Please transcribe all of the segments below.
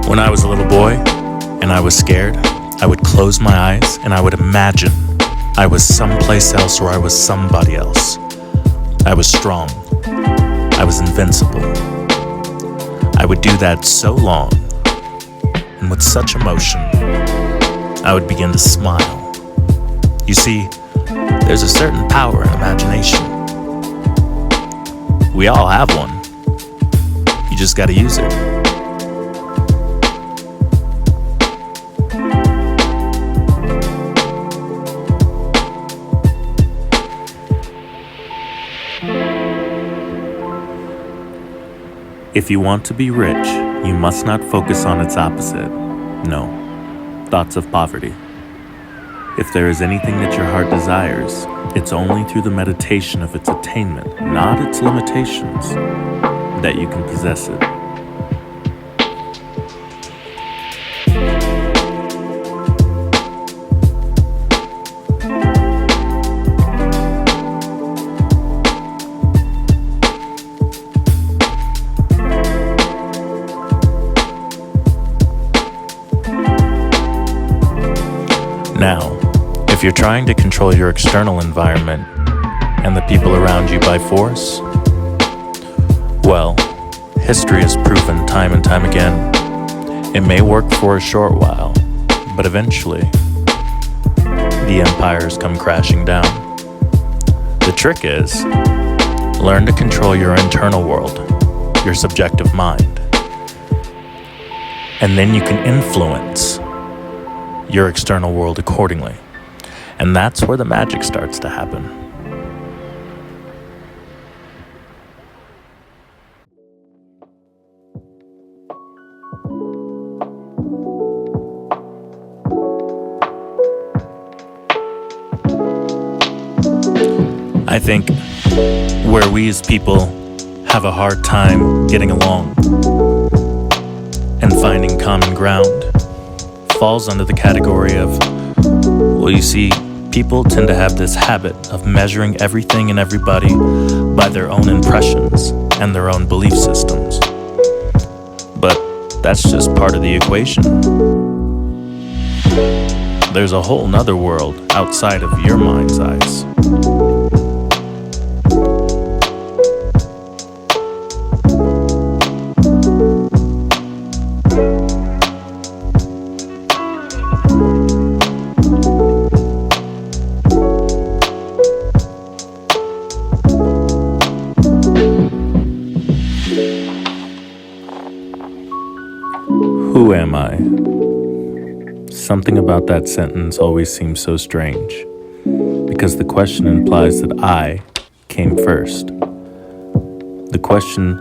When I was a little boy and I was scared, I would close my eyes and I would imagine I was someplace else or I was somebody else. I was strong. I was invincible. I would do that so long, and with such emotion, I would begin to smile. You see, there's a certain power in imagination. We all have one. You just gotta use it. If you want to be rich, you must not focus on its opposite. No, thoughts of poverty. If there is anything that your heart desires, it's only through the meditation of its attainment, not its limitations, that you can possess it. Now, if you're trying to control your external environment and the people around you by force, well, history has proven time and time again, it may work for a short while, but eventually, the empires come crashing down. The trick is, learn to control your internal world, your subjective mind, and then you can influence your external world accordingly. And that's where the magic starts to happen. I think where we as people have a hard time getting along and finding common ground falls under the category of, well, you see, people tend to have this habit of measuring everything and everybody by their own impressions and their own belief systems. But that's just part of the equation. There's a whole nother world outside of your mind's eyes. Who am I? Something about that sentence always seems so strange, because the question implies that I came first. The question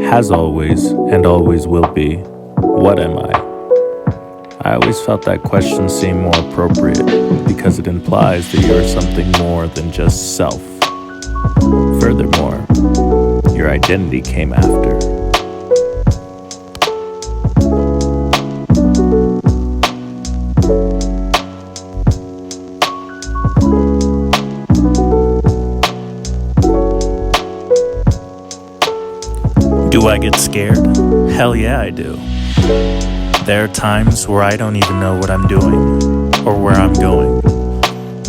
has always and always will be, what am I? I always felt that question seemed more appropriate because it implies that you're something more than just self. Furthermore, your identity came after. Do I get scared? Hell yeah, I do. There are times where I don't even know what I'm doing or where I'm going.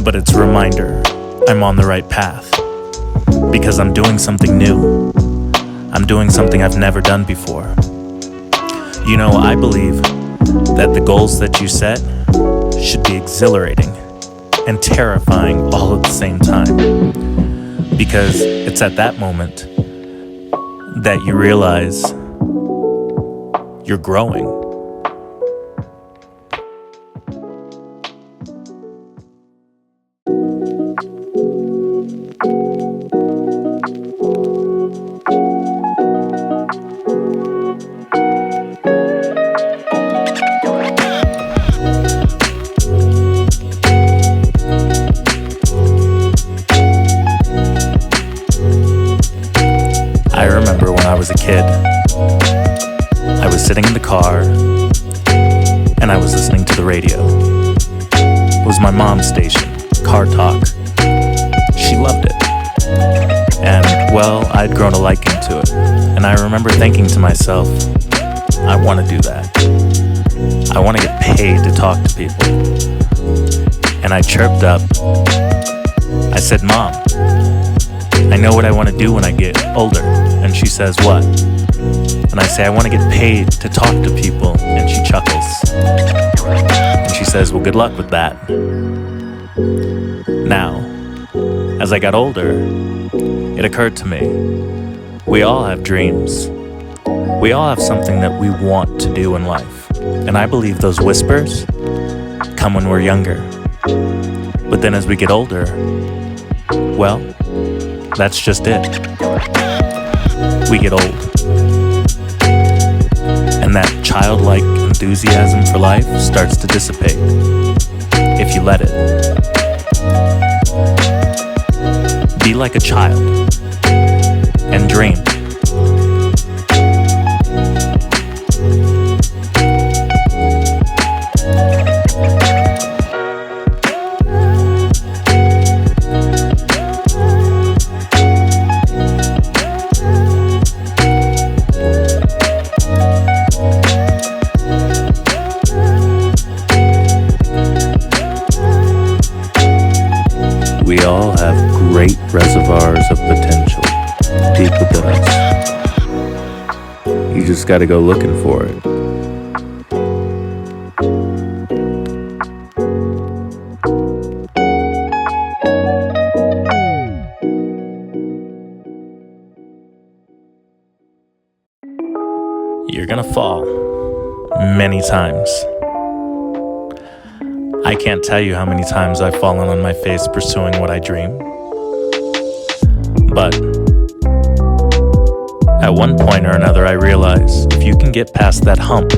But it's a reminder I'm on the right path because I'm doing something new. I'm doing something I've never done before. You know, I believe that the goals that you set should be exhilarating and terrifying all at the same time, because it's at that moment that you realize you're growing. I remember when I was a kid, I was sitting in the car and I was listening to the radio. It was my mom's station, Car Talk. She loved it. And, well, I'd grown a liking to it. And I remember thinking to myself, I want to do that. I want to get paid to talk to people. And I chirped up. I said, Mom, I know what I want to do when I get older. And she says, what? And I say, I want to get paid to talk to people. And she chuckles. And she says, well, good luck with that. Now, as I got older, it occurred to me, we all have dreams. We all have something that we want to do in life. And I believe those whispers come when we're younger. But then as we get older, well, that's just it. We get old. And that childlike enthusiasm for life starts to dissipate, if you let it. Be like a child and dream. We all have great reservoirs of potential deep within us. You just gotta go looking for it. You're gonna fall many times. I can't tell you how many times I've fallen on my face pursuing what I dream. But at one point or another, I realize if you can get past that hump,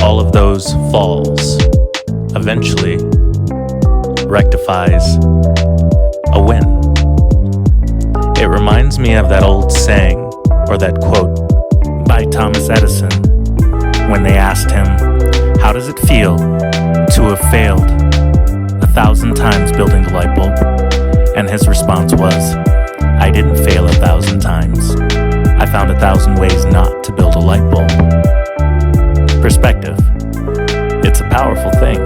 all of those falls eventually rectifies a win. It reminds me of that old saying, or that quote by Thomas Edison, when they asked him, how does it feel to have failed 1,000 times building the light bulb? And his response was, I didn't fail 1,000 times. I found 1,000 ways not to build a light bulb. Perspective. It's a powerful thing.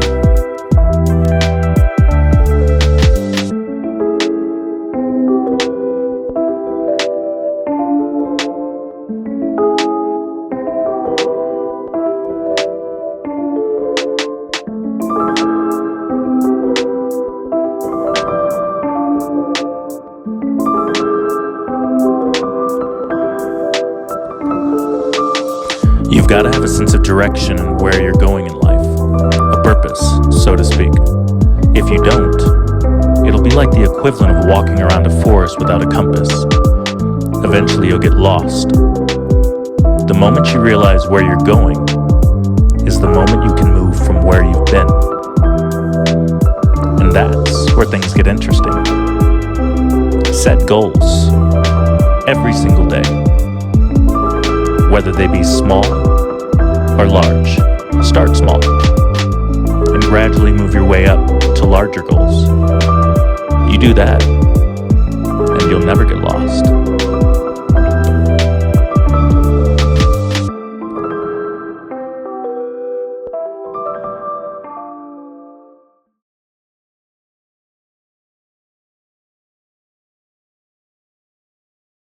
You've got to have a sense of direction and where you're going in life, a purpose, so to speak. If you don't, it'll be like the equivalent of walking around a forest without a compass. Eventually you'll get lost. The moment you realize where you're going is the moment you can move from where you've been. And that's where things get interesting. Set goals every single day. Whether they be small or large, start small and gradually move your way up to larger goals. You do that, and you'll never get lost.